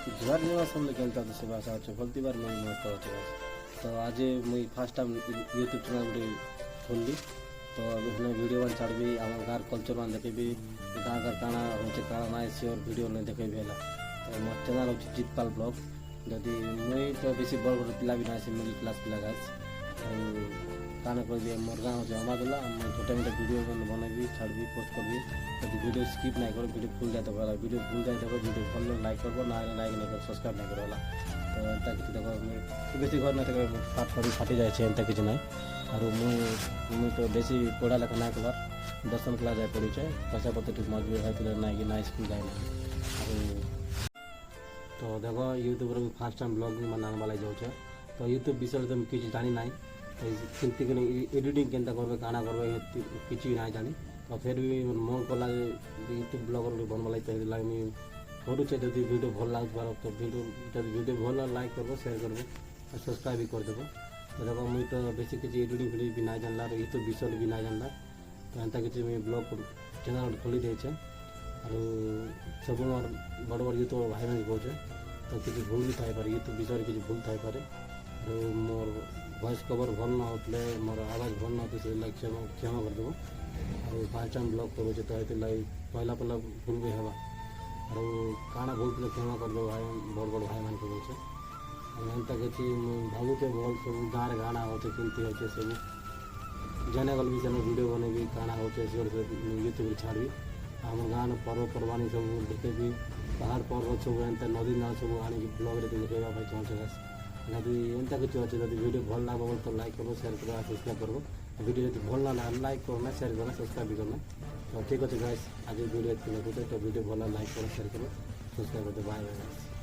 जुआर जमा समले खेलता तो से भाषा अच्छे बोलती बार मैं मस्त अच्छे बस तो आज मुई फास्ट टाइम यूट्यूब चैनल गुटे खोलली तो विभिन्न वीडियो मान छाड़बी आम गाँव कल्चर मान देखेबी गाँव घर काଣା होचे काଣା ना सियोर वीडियो ने देखेबी है तो मोर चैनल होचे जितपाल ब्लॉग जदि मुई तो बेसी बड़ बड़ पिला भी ना से मिडिल क्लास पिला गाइस काना कर मोर गाँव होचे अमादुल्ला छोटे मोटे वीडियो बनैबी छाड़बी पोस्ट करबी यदि वीडियो स्किप नहीं करो वीडियो भूल जाए तो वीडियो भूल जाए देखो वीडियो भल लाइक करबो ना लाइक नहीं कर सब्सक्राइब नहीं करोला तो एंता किसी देखो बेसी घर ना पाठ पढ़ी फाटी जाए एंता किसी ना और मुई तो बेसी पढ़ा लिखा ना कबार 10 क्लास जाए पड़ी है पैसा पत्र ठीक मजबूर है ना कि ना स्कूल जाए ना तो देखो यूट्यूब रे फर्स्ट टाइम ब्लॉगिंग बनाने वाला जाऊे तो यूट्यूब विषय तो किसी जानी ना केमती एडिटिंग केनता करबे काना करबे किसी ना जानी तो फिर भी मन कला यूट्यूब ब्लॉगर बनवा लगे लगे करुचे जब वीडियो भल लगे तो वीडियो भल लाइक करबो शेयर करबो और सब्सक्राइब भी कर देबो तो देखो मुई तो बेसी किसी एडिटिंग वीडियो भी ना जानला यूट्यूब विषय भी ना जानला तो एंता किसी मुई ब्लॉग चैनल खोली देछे और सब मोर बड़ बड़ यूट्यूब भाई मैंने कहे तो किसी भूल भी थाई पारे यूट्यूब विषय किसी भूल थाई पारे और मोर वॉइस कवर भल ना होते मोर आवाज़ भल ना होते से क्षमा कर देबो और फर्स्ट टाइम ब्लॉग करूँ तो ये पहला पहला भूल भी हवा और काना भूल तो क्षमा कर दो भाई बड़ बड़ भाई मान को एंता कि भावुचे भल सब गाँव गाना होते केमती होचे सब जाने गल भी चैनल वीडियो बनेबी काना होचे यूट्यूब छाड़बी आम गाँव पर्वपर्वाणी सब देखेबी पहाड़ पर्वत सब एंता नदी नाल सब आनी ब्लॉग रे देखेबा भाई चाहूँ जदि एंता किसी अच्छे जब वीडियो भल लगे तो लाइक करो शेयर करो सब्सक्राइब करो वीडियो जब भल ना लाइक करना शेयर करना सब्सक्राइब भी करना तो ठीक अच्छे गाइस आज वीडियो तो वीडियो भल लाइक करो शेयर करो सब्सक्राइब कर दो बाय बाय।